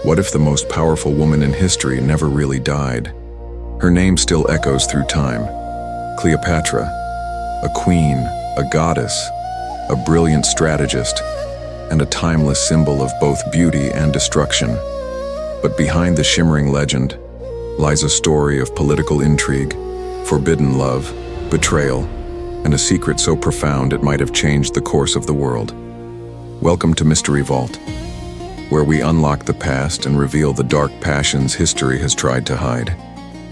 What if the most powerful woman in history never really died? Her name still echoes through time. Cleopatra, a queen, a goddess, a brilliant strategist, and a timeless symbol of both beauty and destruction. But behind the shimmering legend lies a story of political intrigue, forbidden love, betrayal, and a secret so profound it might have changed the course of the world. Welcome to Mystery Vault, where we unlock the past and reveal the dark passions history has tried to hide.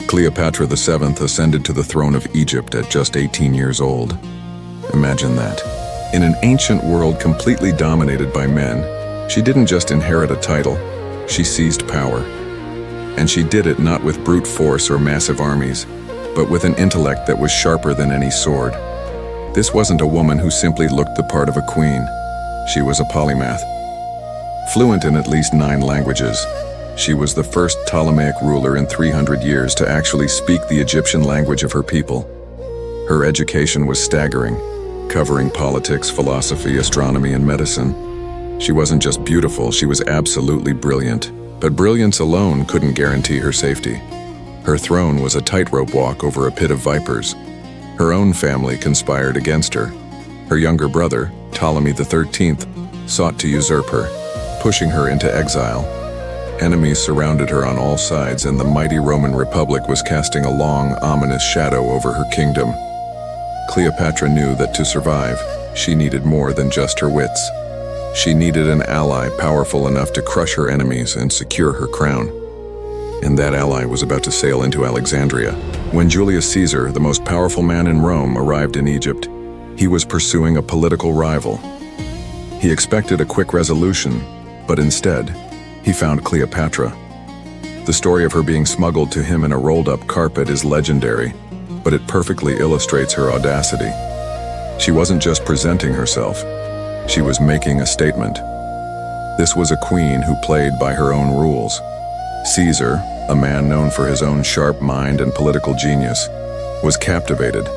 Cleopatra VII ascended to the throne of Egypt at just 18 years old. Imagine that. In an ancient world completely dominated by men, she didn't just inherit a title, she seized power. And she did it not with brute force or massive armies, but with an intellect that was sharper than any sword. This wasn't a woman who simply looked the part of a queen. She was a polymath. Fluent in at least 9 languages, she was the first Ptolemaic ruler in 300 years to actually speak the Egyptian language of her people. Her education was staggering, covering politics, philosophy, astronomy, and medicine. She wasn't just beautiful, she was absolutely brilliant. But brilliance alone couldn't guarantee her safety. Her throne was a tightrope walk over a pit of vipers. Her own family conspired against her. Her younger brother, Ptolemy XIII, sought to usurp her, pushing her into exile. Enemies surrounded her on all sides, and the mighty Roman Republic was casting a long, ominous shadow over her kingdom. Cleopatra knew that to survive, she needed more than just her wits. She needed an ally powerful enough to crush her enemies and secure her crown. And that ally was about to sail into Alexandria. When Julius Caesar, the most powerful man in Rome, arrived in Egypt, he was pursuing a political rival. He expected a quick resolution, but instead, he found Cleopatra. The story of her being smuggled to him in a rolled-up carpet is legendary, but it perfectly illustrates her audacity. She wasn't just presenting herself, she was making a statement. This was a queen who played by her own rules. Caesar, a man known for his own sharp mind and political genius, was captivated.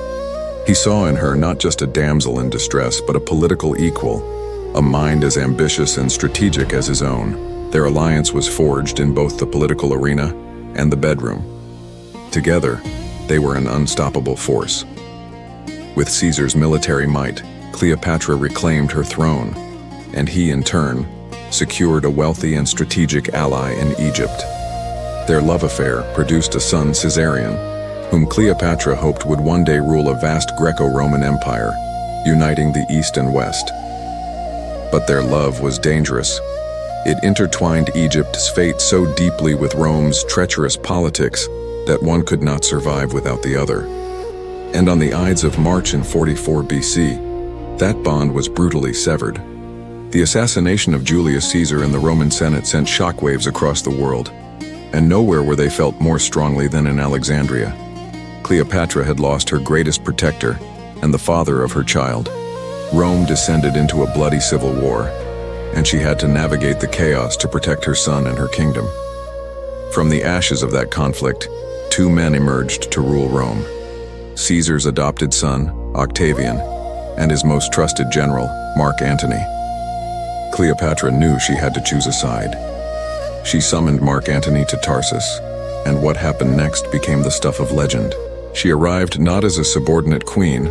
He saw in her not just a damsel in distress, but a political equal, a mind as ambitious and strategic as his own. Their alliance was forged in both the political arena and the bedroom. Together, they were an unstoppable force. With Caesar's military might, Cleopatra reclaimed her throne, and he, in turn, secured a wealthy and strategic ally in Egypt. Their love affair produced a son, Caesarion, whom Cleopatra hoped would one day rule a vast Greco-Roman empire, uniting the East and West. But their love was dangerous. It intertwined Egypt's fate so deeply with Rome's treacherous politics that one could not survive without the other. And on the Ides of March in 44 BC, that bond was brutally severed. The assassination of Julius Caesar in the Roman Senate sent shockwaves across the world, and nowhere were they felt more strongly than in Alexandria. Cleopatra had lost her greatest protector and the father of her child. Rome descended into a bloody civil war, and she had to navigate the chaos to protect her son and her kingdom. From the ashes of that conflict, 2 men emerged to rule Rome: Caesar's adopted son, Octavian, and his most trusted general, Mark Antony. Cleopatra knew she had to choose a side. She summoned Mark Antony to Tarsus, and what happened next became the stuff of legend. She arrived not as a subordinate queen,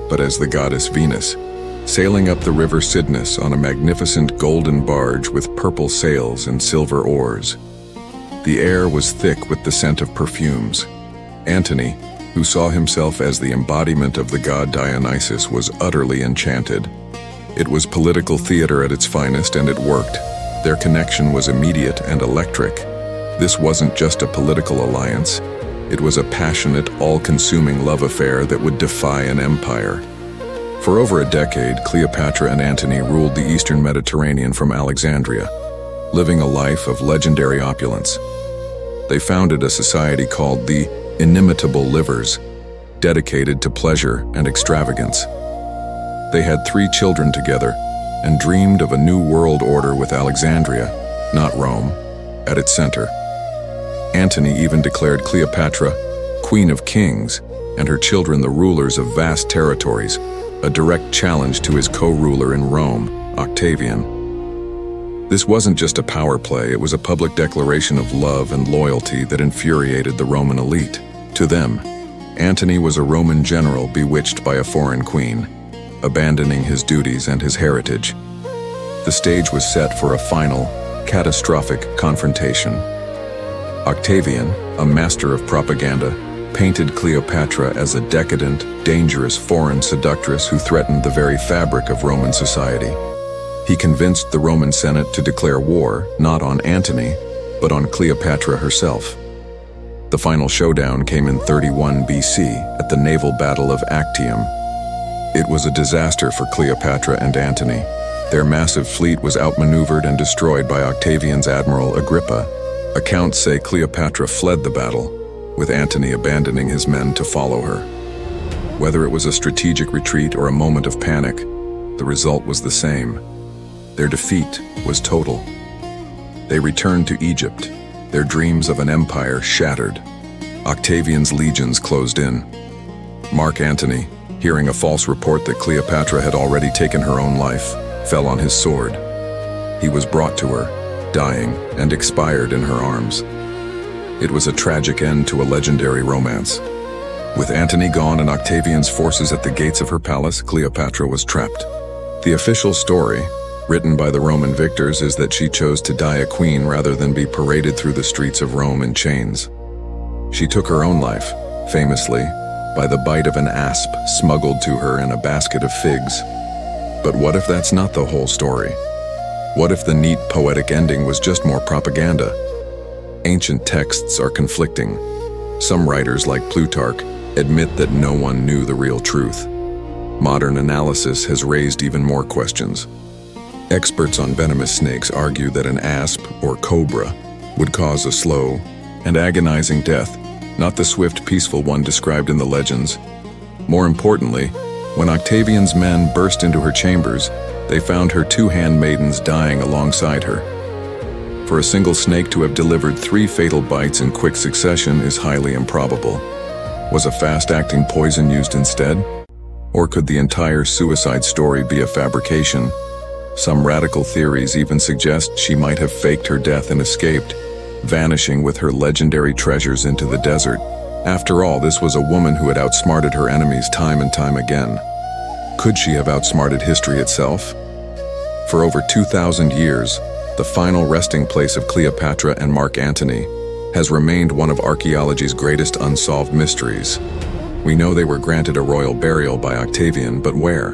but as the goddess Venus, sailing up the river Cydnus on a magnificent golden barge with purple sails and silver oars. The air was thick with the scent of perfumes. Antony, who saw himself as the embodiment of the god Dionysus, was utterly enchanted. It was political theater at its finest, and it worked. Their connection was immediate and electric. This wasn't just a political alliance. It was a passionate, all-consuming love affair that would defy an empire. For over a decade, Cleopatra and Antony ruled the eastern Mediterranean from Alexandria, living a life of legendary opulence. They founded a society called the Inimitable Livers, dedicated to pleasure and extravagance. They had 3 children together and dreamed of a new world order with Alexandria, not Rome, at its center. Antony even declared Cleopatra Queen of Kings and her children the rulers of vast territories, a direct challenge to his co-ruler in Rome, Octavian. This wasn't just a power play, it was a public declaration of love and loyalty that infuriated the Roman elite. To them, Antony was a Roman general bewitched by a foreign queen, abandoning his duties and his heritage. The stage was set for a final, catastrophic confrontation. Octavian, a master of propaganda, painted Cleopatra as a decadent, dangerous foreign seductress who threatened the very fabric of Roman society. He convinced the Roman Senate to declare war, not on Antony, but on Cleopatra herself. The final showdown came in 31 BC at the naval battle of Actium. It was a disaster for Cleopatra and Antony. Their massive fleet was outmaneuvered and destroyed by Octavian's admiral Agrippa. Accounts say Cleopatra fled the battle, with Antony abandoning his men to follow her. Whether it was a strategic retreat or a moment of panic, the result was the same. Their defeat was total. They returned to Egypt, their dreams of an empire shattered. Octavian's legions closed in. Mark Antony, hearing a false report that Cleopatra had already taken her own life, fell on his sword. He was brought to her, dying, and expired in her arms. It was a tragic end to a legendary romance. With Antony gone and Octavian's forces at the gates of her palace, Cleopatra was trapped. The official story, written by the Roman victors, is that she chose to die a queen rather than be paraded through the streets of Rome in chains. She took her own life, famously, by the bite of an asp smuggled to her in a basket of figs. But what if that's not the whole story? What if the neat, poetic ending was just more propaganda? Ancient texts are conflicting. Some writers, like Plutarch, admit that no one knew the real truth. Modern analysis has raised even more questions. Experts on venomous snakes argue that an asp, or cobra, would cause a slow and agonizing death, not the swift, peaceful one described in the legends. More importantly, when Octavian's men burst into her chambers, they found her two handmaidens dying alongside her. For a single snake to have delivered 3 fatal bites in quick succession is highly improbable. Was a fast-acting poison used instead? Or could the entire suicide story be a fabrication? Some radical theories even suggest she might have faked her death and escaped, vanishing with her legendary treasures into the desert. After all, this was a woman who had outsmarted her enemies time and time again. Could she have outsmarted history itself? For over 2,000 years, the final resting place of Cleopatra and Mark Antony has remained one of archaeology's greatest unsolved mysteries. We know they were granted a royal burial by Octavian, but where?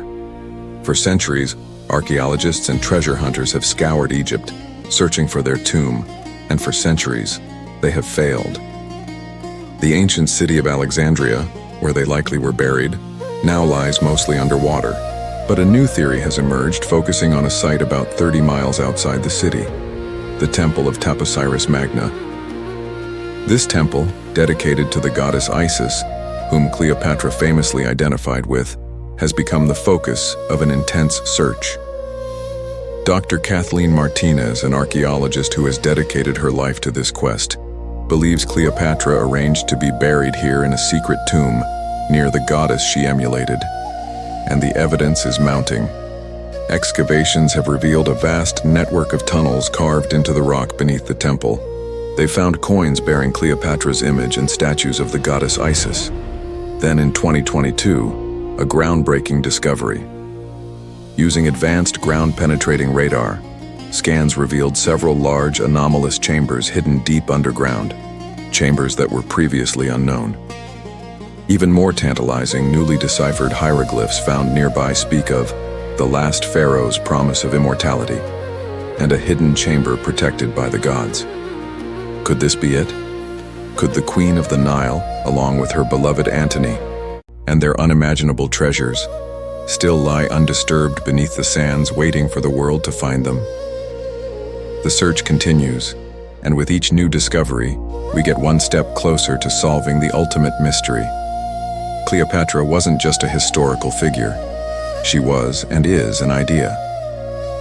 For centuries, archaeologists and treasure hunters have scoured Egypt, searching for their tomb, and for centuries, they have failed. The ancient city of Alexandria, where they likely were buried, now lies mostly underwater. But a new theory has emerged, focusing on a site about 30 miles outside the city, the Temple of Taposiris Magna. This temple, dedicated to the goddess Isis, whom Cleopatra famously identified with, has become the focus of an intense search. Dr. Kathleen Martinez, an archaeologist who has dedicated her life to this quest, believes Cleopatra arranged to be buried here in a secret tomb near the goddess she emulated. And the evidence is mounting. Excavations have revealed a vast network of tunnels carved into the rock beneath the temple. They found coins bearing Cleopatra's image and statues of the goddess Isis. Then in 2022, a groundbreaking discovery. Using advanced ground-penetrating radar, scans revealed several large anomalous chambers hidden deep underground, chambers that were previously unknown. Even more tantalizing, newly deciphered hieroglyphs found nearby speak of the last pharaoh's promise of immortality and a hidden chamber protected by the gods. Could this be it? Could the Queen of the Nile, along with her beloved Antony, and their unimaginable treasures, still lie undisturbed beneath the sands, waiting for the world to find them? The search continues, and with each new discovery, we get one step closer to solving the ultimate mystery. Cleopatra wasn't just a historical figure. She was and is an idea.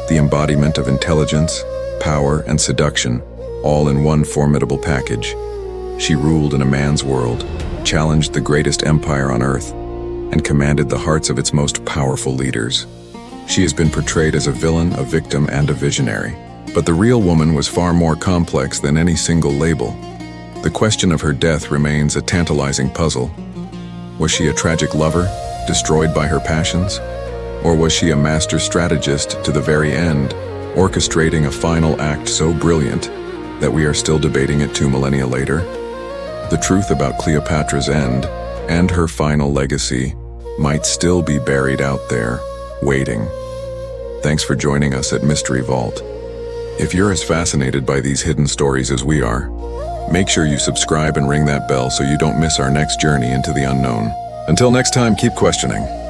The embodiment of intelligence, power, and seduction, all in one formidable package. She ruled in a man's world, challenged the greatest empire on earth, and commanded the hearts of its most powerful leaders. She has been portrayed as a villain, a victim, and a visionary. But the real woman was far more complex than any single label. The question of her death remains a tantalizing puzzle. Was she a tragic lover, destroyed by her passions? Or was she a master strategist to the very end, orchestrating a final act so brilliant that we are still debating it 2 millennia later? The truth about Cleopatra's end and her final legacy might still be buried out there, waiting. Thanks for joining us at Mystery Vault. If you're as fascinated by these hidden stories as we are, make sure you subscribe and ring that bell so you don't miss our next journey into the unknown. Until next time, keep questioning.